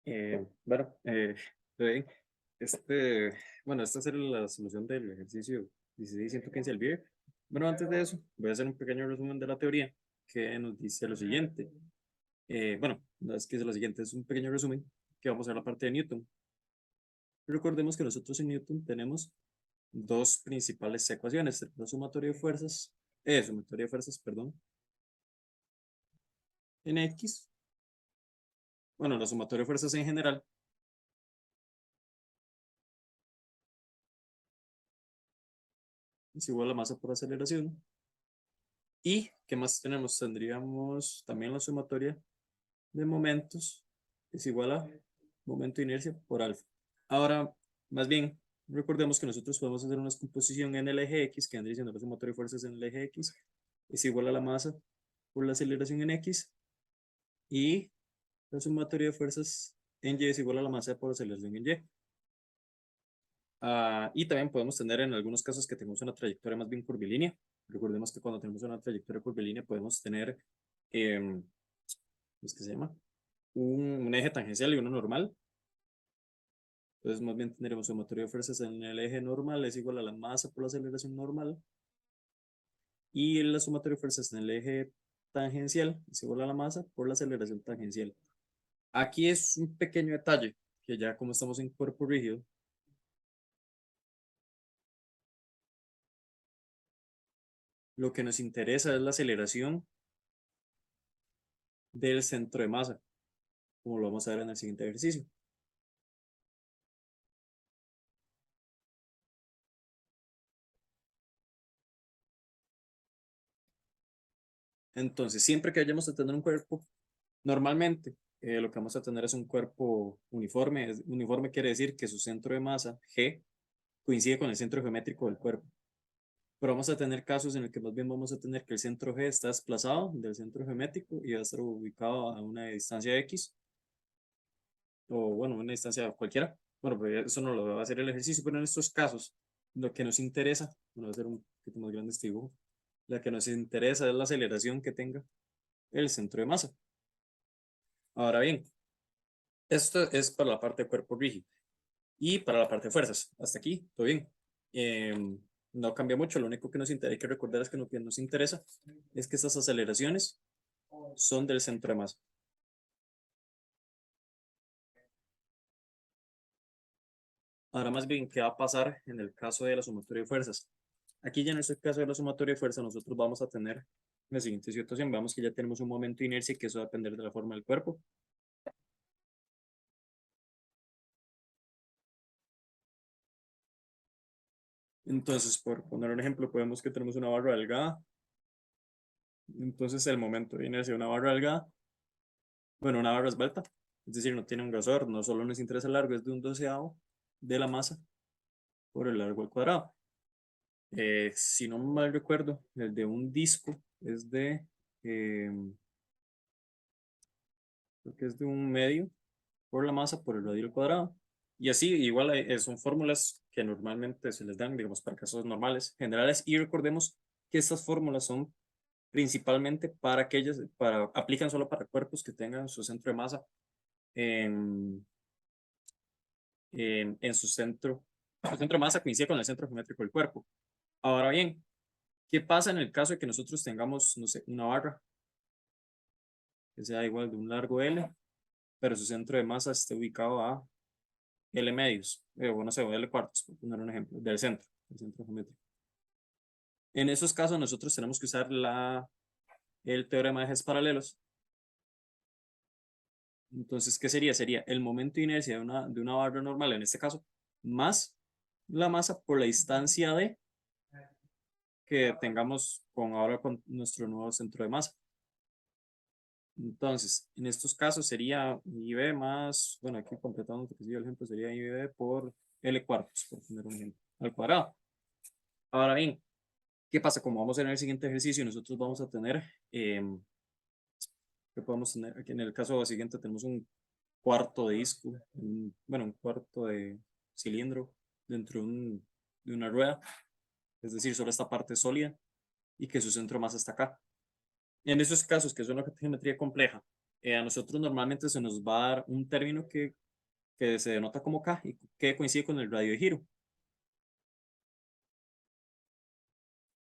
Todo bien. Esta será la solución del ejercicio 16-115 del BIR. Bueno, antes de eso, voy a hacer un pequeño resumen de la teoría que nos dice lo siguiente. No es que es lo siguiente, es un pequeño resumen que vamos a ver la parte de Newton. Recordemos que nosotros en Newton tenemos dos principales ecuaciones, la sumatoria de fuerzas, perdón, en X, bueno, la sumatoria de fuerzas en general, es igual a la masa por aceleración. ¿Y qué más tenemos? Tendríamos también la sumatoria de momentos, que es igual a momento de inercia por alfa. Ahora, más bien, recordemos que nosotros podemos hacer una descomposición en el eje X, que vendría siendo la sumatoria de fuerzas en el eje X, es igual a la masa por la aceleración en X, y la sumatoria de fuerzas en Y es igual a la masa por aceleración en Y. Y también podemos tener en algunos casos que tengamos una trayectoria más bien curvilínea. Recordemos que cuando tenemos una trayectoria curvilínea podemos tener, ¿cómo es que se llama? Un eje tangencial y uno normal. Entonces más bien tendremos sumatoria de fuerzas en el eje normal es igual a la masa por la aceleración normal. Y la sumatoria de fuerzas en el eje tangencial es igual a la masa por la aceleración tangencial. Aquí es un pequeño detalle, que ya como estamos en cuerpo rígido, lo que nos interesa es la aceleración del centro de masa, como lo vamos a ver en el siguiente ejercicio. Entonces, siempre que vayamos a tener un cuerpo, normalmente lo que vamos a tener es un cuerpo uniforme. Uniforme quiere decir que su centro de masa, G, coincide con el centro geométrico del cuerpo. Pero vamos a tener casos en los que más bien vamos a tener que el centro G está desplazado del centro geométrico y va a estar ubicado a una distancia X, o bueno, una distancia cualquiera. Bueno, pues eso no lo va a hacer el ejercicio, pero en estos casos, lo que nos interesa, bueno, va a ser un poquito más grande este dibujo, la que nos interesa es la aceleración que tenga el centro de masa. Ahora bien, esto es para la parte de cuerpo rígido y para la parte de fuerzas. Hasta aquí, todo bien. No cambia mucho, lo único que hay que recordar es que lo que nos interesa es que estas aceleraciones son del centro de masa. Ahora más bien, ¿qué va a pasar en el caso de la sumatoria de fuerzas? Aquí ya en este caso de la sumatoria de fuerzas nosotros vamos a tener la siguiente situación. Vemos que ya tenemos un momento de inercia que eso va a depender de la forma del cuerpo. Entonces, por poner un ejemplo, podemos que tenemos una barra delgada. Entonces, el momento de inercia de una barra delgada, bueno, una barra esbelta, es decir, no tiene un grosor, no solo nos interesa el largo, es de un doceavo de la masa por el largo al cuadrado. Si no mal recuerdo, el de un disco es eh, creo que es de un medio por la masa por el radio al cuadrado. Y así, igual son fórmulas que normalmente se les dan, digamos, para casos normales, generales, y recordemos que estas fórmulas son principalmente para aquellas, aplican solo para cuerpos que tengan su centro de masa en, en su centro de masa coincide con el centro geométrico del cuerpo. Ahora bien, ¿qué pasa en el caso de que nosotros tengamos, no sé, una barra que sea igual de un largo L, pero su centro de masa esté ubicado a L medios, o no sé, o L cuartos, por poner un ejemplo, del centro geométrico? En esos casos nosotros tenemos que usar el teorema de ejes paralelos. Entonces, ¿qué sería? Sería el momento de inercia de una barra normal, en este caso, más la masa por la distancia d que tengamos ahora con nuestro nuevo centro de masa. Entonces, en estos casos sería IB más, bueno, aquí completando el ejemplo, sería IB por L cuartos, por poner un ejemplo, al cuadrado. Ahora bien, ¿qué pasa? Como vamos a ver en el siguiente ejercicio, nosotros vamos a tener, ¿qué podemos tener? Aquí en el caso siguiente tenemos un cuarto de disco, bueno, un cuarto de cilindro dentro de una rueda, es decir, solo esta parte es sólida y que su centro de masa está acá. En esos casos que son una geometría compleja, a nosotros normalmente se nos va a dar un término que se denota como K y que coincide con el radio de giro.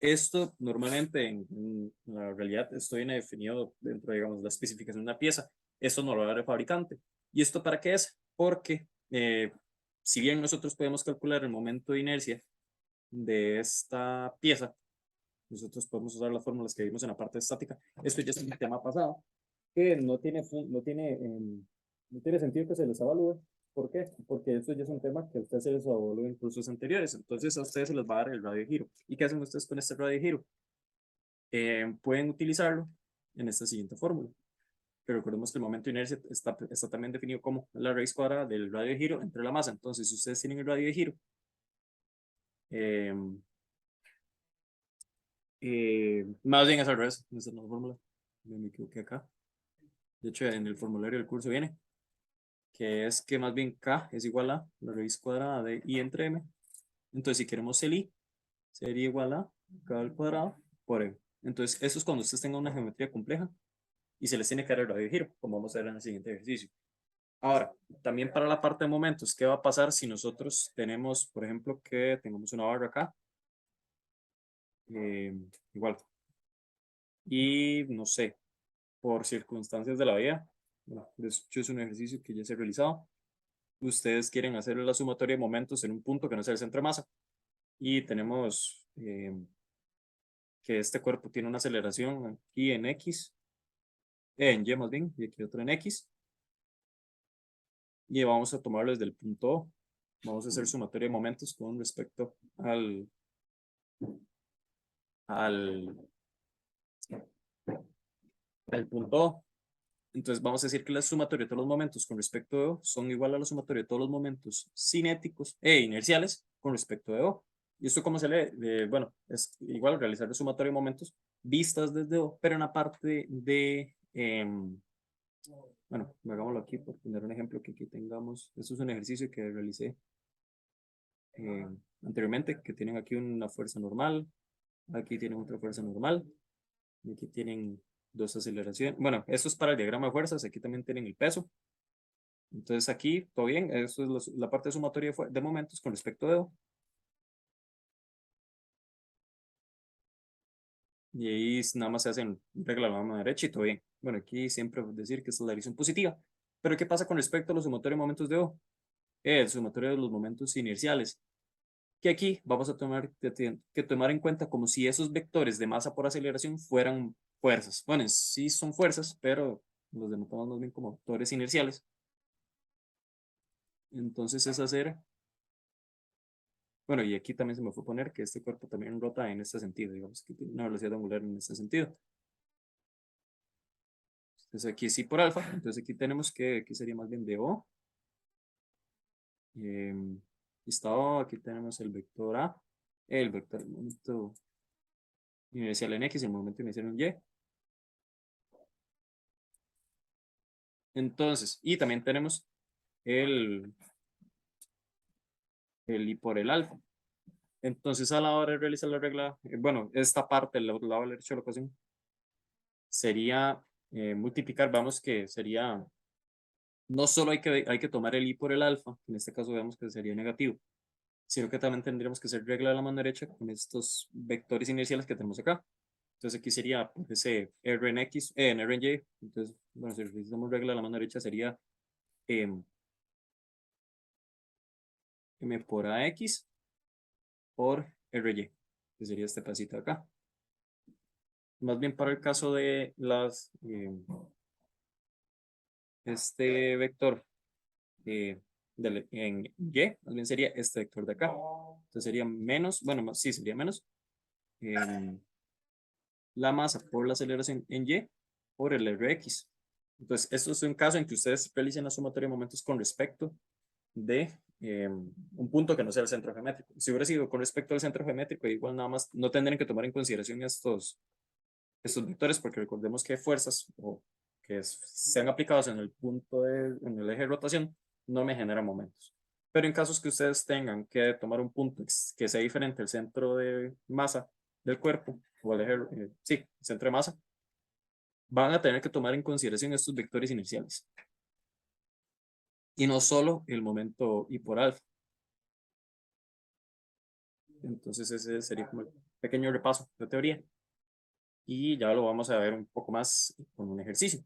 Esto normalmente en la realidad esto viene definido dentro de, digamos, la especificación de una pieza. Esto no lo da el fabricante. ¿Y esto para qué es? Porque si bien nosotros podemos calcular el momento de inercia de esta pieza, nosotros podemos usar las fórmulas que vimos en la parte estática. Esto ya es un tema pasado, que no tiene sentido que se les evalúe. ¿Por qué? Porque esto ya es un tema que a ustedes se les evalúa en cursos anteriores. Entonces a ustedes se les va a dar el radio de giro. ¿Y qué hacen ustedes con este radio de giro? Pueden utilizarlo en esta siguiente fórmula. Pero recordemos que el momento de inercia está también definido como la raíz cuadrada del radio de giro entre la masa. Entonces, si ustedes tienen el radio de giro, eh, más bien es al revés, esa es la fórmula, me equivoqué acá. De hecho, en el formulario del curso viene que es que más bien K es igual a la raíz cuadrada de I entre M. Entonces, si queremos el I, sería igual a K al cuadrado por M. Entonces, eso es cuando ustedes tengan una geometría compleja y se les tiene que dar el radio de giro, como vamos a ver en el siguiente ejercicio. Ahora, también para la parte de momentos, ¿qué va a pasar si nosotros tenemos, por ejemplo, que tengamos una barra acá? Igual. Y no sé, por circunstancias de la vida, bueno, de hecho es un ejercicio que ya se ha realizado, ustedes quieren hacer la sumatoria de momentos en un punto que no sea el centro de masa y tenemos que este cuerpo tiene una aceleración aquí en X, en Y más bien, y aquí otra en X, y vamos a tomarlo desde el punto O. Vamos a hacer sumatoria de momentos con respecto al, al punto O. Entonces vamos a decir que la sumatoria de todos los momentos con respecto de O son igual a la sumatoria de todos los momentos cinéticos e inerciales con respecto de O. ¿Y esto cómo se lee? Bueno, es igual realizar la sumatoria de momentos vistas desde O, pero en la parte de, bueno, hagámoslo aquí por poner un ejemplo que aquí tengamos. Esto es un ejercicio que realicé eh, anteriormente, que tienen aquí una fuerza normal, aquí tienen otra fuerza normal, y aquí tienen dos aceleraciones. Bueno, esto es para el diagrama de fuerzas, aquí también tienen el peso. Entonces aquí, todo bien, eso es la parte sumatoria de momentos con respecto a O. Y ahí nada más se hacen regla a la mano derecha y todo bien. Bueno, aquí siempre decir que esta es la dirección positiva. Pero ¿qué pasa con respecto a los sumatorios de momentos de O? El sumatorio de los momentos inerciales. Que aquí vamos a tomar en cuenta como si esos vectores de masa por aceleración fueran fuerzas. Bueno, sí son fuerzas, pero los denotamos más bien como vectores inerciales. Entonces es hacer, bueno, y aquí también se me fue a poner que este cuerpo también rota en este sentido, digamos que tiene una velocidad angular en este sentido. Entonces aquí sí por alfa, entonces aquí tenemos que, aquí sería más bien de O. Eh, está O, aquí tenemos el vector A, el vector del momento inercial en X y el momento inercial en Y. Entonces, y también tenemos el, el I por el alfa. Entonces, a la hora de realizar la regla, bueno, esta parte, el lado derecho de la ecuación, sería multiplicar, vamos que sería, no solo hay que tomar el I por el alfa, en este caso vemos que sería negativo, sino que también tendríamos que hacer regla de la mano derecha con estos vectores iniciales que tenemos acá. Entonces aquí sería ese R en X, en R en Y. Entonces, bueno, si realizamos regla de la mano derecha sería M por AX por RY, que sería este pedacito de acá. Más bien para el caso de este vector en Y, más bien sería este vector de acá. Entonces sería menos, bueno, sí, sería menos la masa por la aceleración en Y por el Rx. Entonces, esto es un caso en que ustedes realicen la sumatoria de momentos con respecto de un punto que no sea el centro geométrico. Si hubiera sido con respecto al centro geométrico, igual nada más no tendrían que tomar en consideración estos vectores, porque recordemos que fuerzas o que sean aplicados en el en el eje de rotación, no me generan momentos. Pero en casos que ustedes tengan que tomar un punto que sea diferente al centro de masa del cuerpo, o el eje, sí, el centro de masa, van a tener que tomar en consideración estos vectores inerciales. Y no solo el momento I por alfa. Entonces ese sería como el pequeño repaso de teoría. Y ya lo vamos a ver un poco más con un ejercicio.